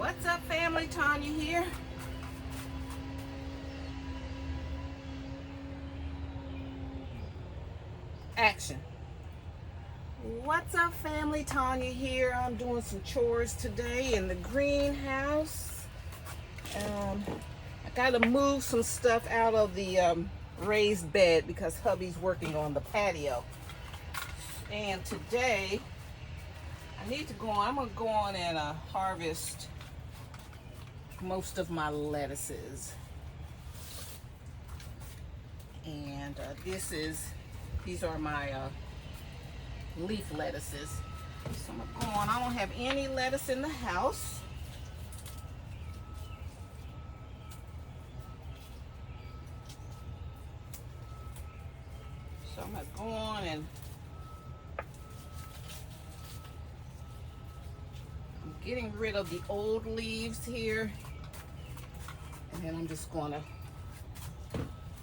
What's up, family? Tanya here. Action. What's up, family? Tanya here. I'm doing some chores today in the greenhouse. I gotta move some stuff out of the raised bed because hubby's working on the patio. And today, I need to go on. I'm gonna go on and harvest most of my lettuces. And these are my leaf lettuces. So I'm gonna go on. I don't have any lettuce in the house. So I'm gonna go on and I'm getting rid of the old leaves here. And then I'm just gonna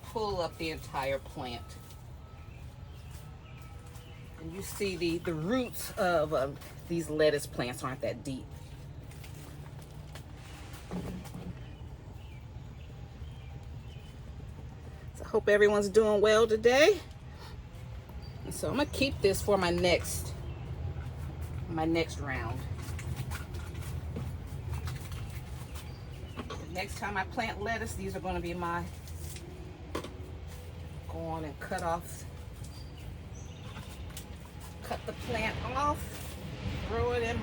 pull up the entire plant. And you see the roots of these lettuce plants aren't that deep. So I hope everyone's doing well today. And so I'm gonna keep this for my next round. Next time I plant lettuce, these are going to be my, go on and cut the plant off, throw it in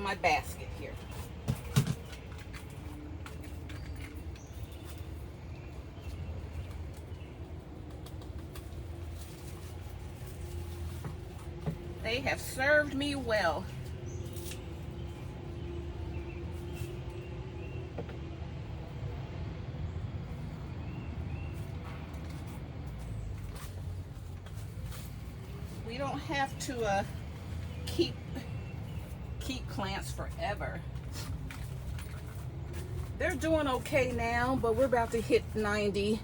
my basket here. They have served me well. We don't have to keep plants forever. They're doing okay now, but we're about to hit 90.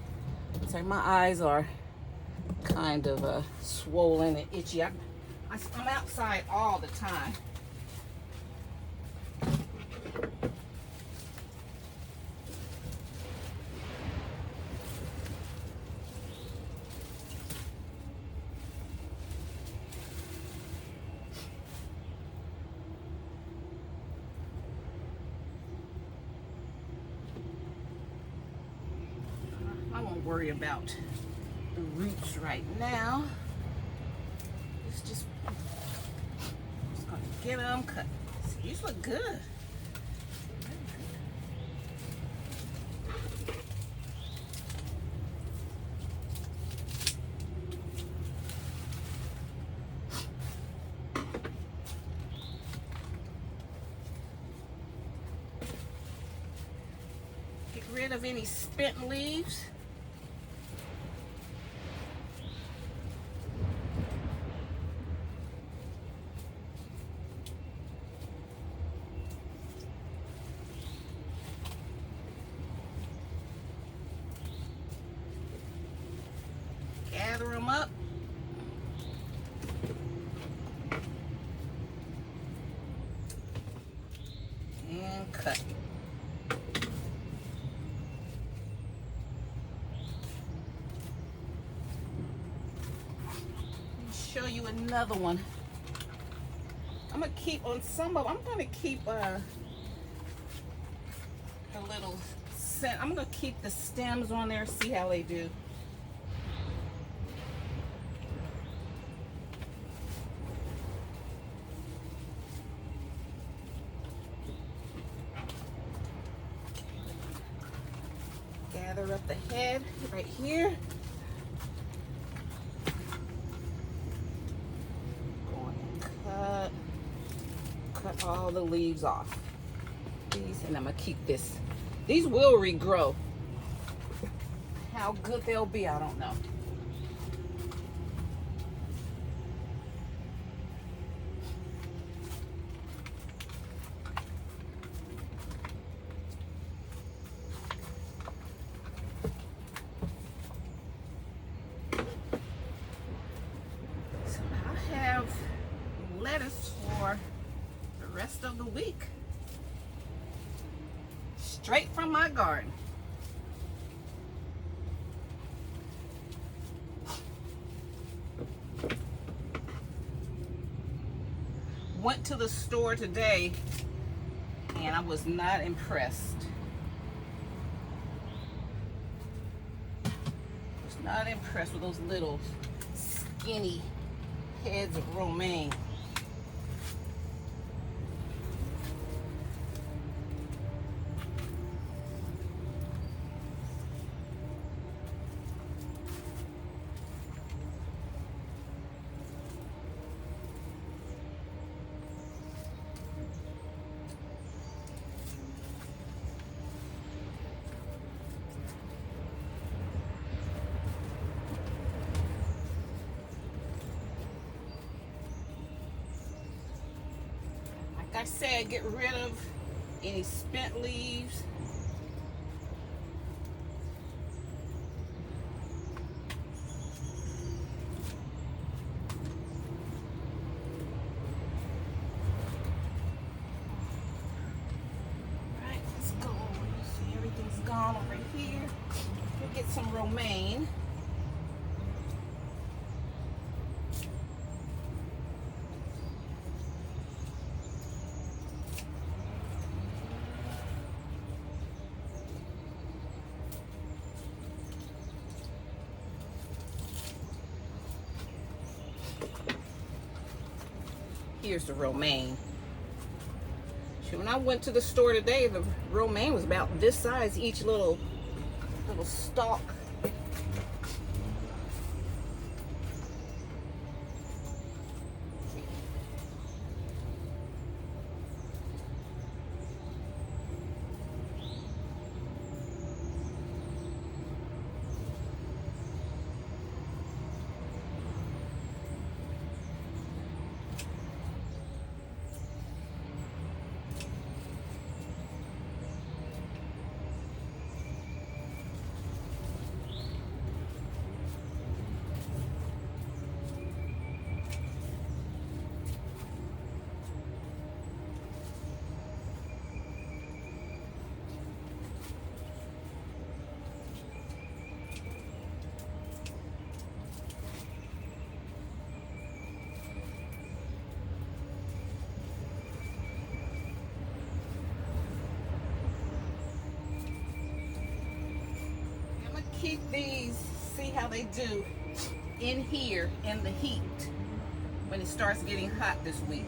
It's like my eyes are kind of swollen and itchy. I'm outside all the time. I won't worry about the roots right now. It's just gonna get them cut. See, these look good. Get rid of any spent leaves. Gather them up. And cut. Show you another one. I'm gonna keep on some of. I'm gonna keep the little. I'm gonna keep the stems on there. See how they do. Gather up the head right here. Cut all the leaves off. These, and I'm gonna keep this. These will regrow. How good they'll be, I don't know. So I have lettuce for the rest of the week. Straight from my garden. Went to the store today and I was not impressed. Was not impressed with those little skinny heads of romaine. Like I said, get rid of any spent leaves. Right, let's go. See, everything's gone over here. We'll get some romaine. Here's the romaine. When I went to the store today, the romaine was about this size, each little stalk. Keep these, see how they do in here in the heat when it starts getting hot this week.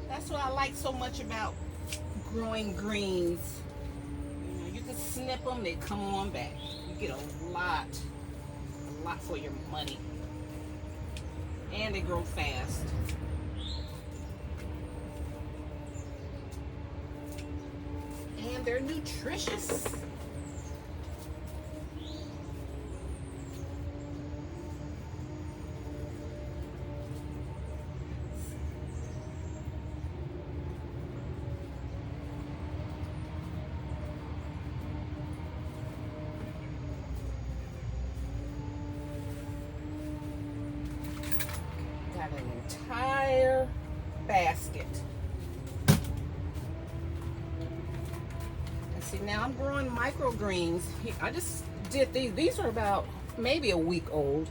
That's what I like so much about growing greens. You know, you can snip them, they come on back. You get a lot for your money. And they grow fast. And they're nutritious. Got an entire basket. And see, now I'm growing microgreens. I just did these. These are about maybe a week old.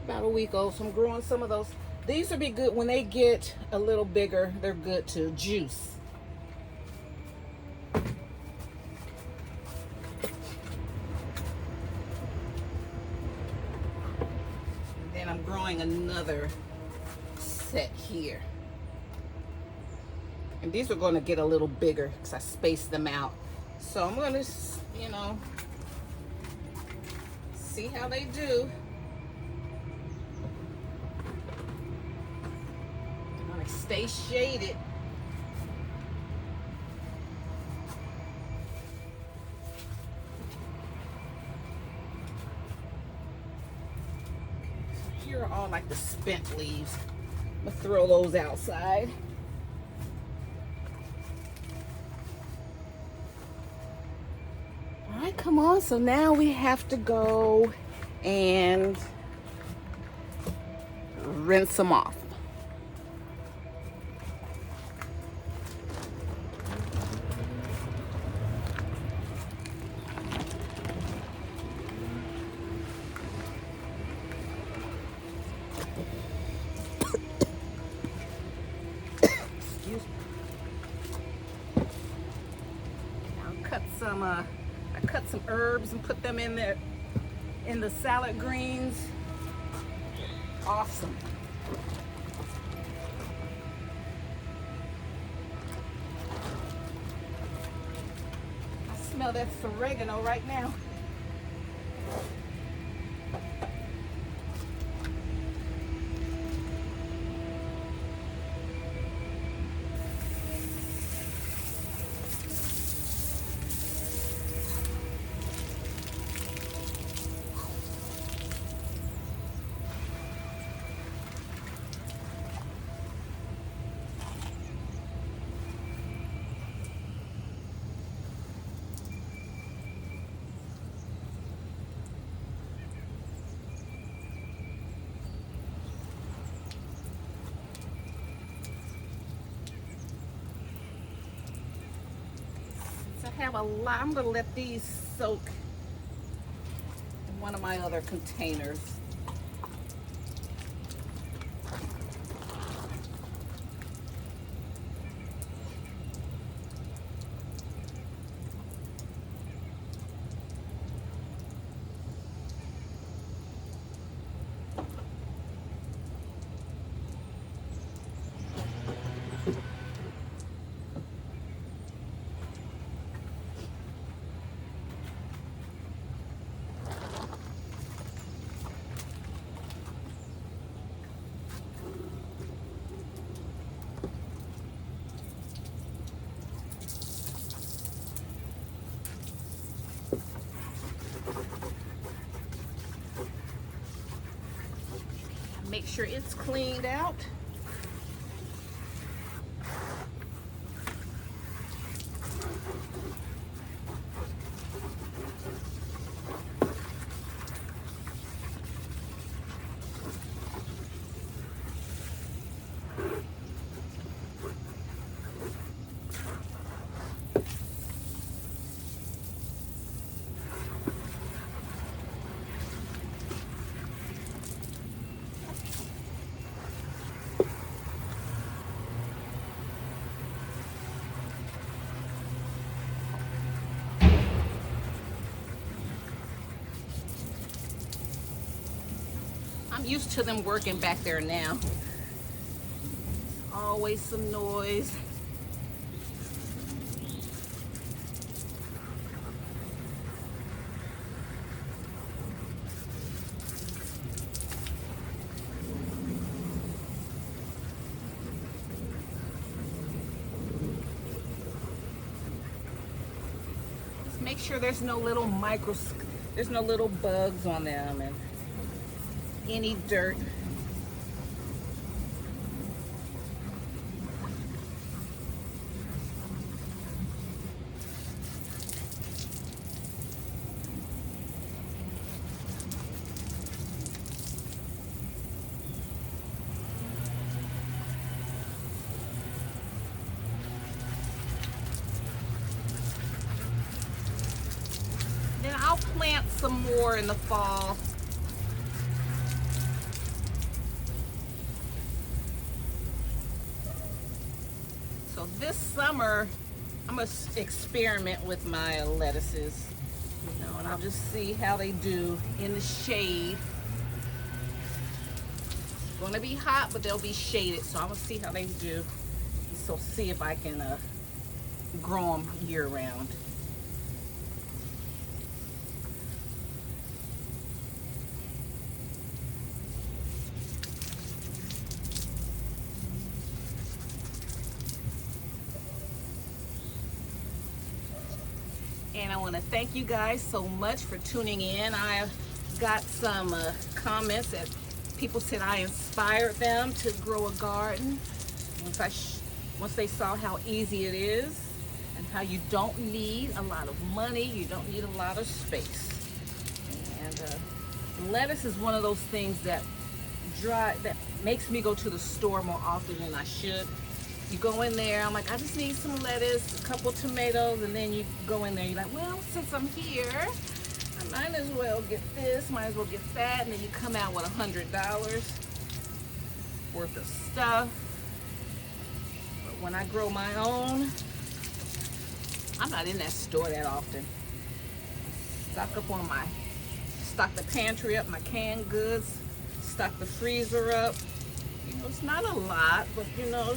About a week old. So I'm growing some of those. These will be good when they get a little bigger. They're good to juice. And then I'm growing another set here. And these are going to get a little bigger because I spaced them out. So I'm going to, you know, see how they do. I'm going to stay shaded. Here are all like the spent leaves. I'm gonna throw those outside. All right, come on. So now we have to go and rinse them off. Excuse me. I cut some herbs and put them in there in the salad greens. Awesome. I smell that oregano right now. I have a lot. I'm going to let these soak in one of my other containers. Make sure it's cleaned out. I'm used to them working back there now. Always some noise. Just make sure there's no little there's no little bugs on them and any dirt. Then I'll plant some more in the fall. So this summer, I'm gonna experiment with my lettuces, you know, and I'll just see how they do in the shade. It's gonna be hot, but they'll be shaded, so I'm gonna see how they do. So see if I can grow them year round. And I want to thank you guys so much for tuning in. I got some comments that people said I inspired them to grow a garden once they saw how easy it is and how you don't need a lot of money, you don't need a lot of space. And lettuce is one of those things that makes me go to the store more often than I should. You go in there, I'm like, I just need some lettuce, a couple tomatoes, and then you go in there, you're like, well, since I'm here, I might as well get this, might as well get that, and then you come out with $100 worth of stuff. But when I grow my own, I'm not in that store that often. Stock the pantry up, my canned goods, stock the freezer up. You know, it's not a lot, but you know,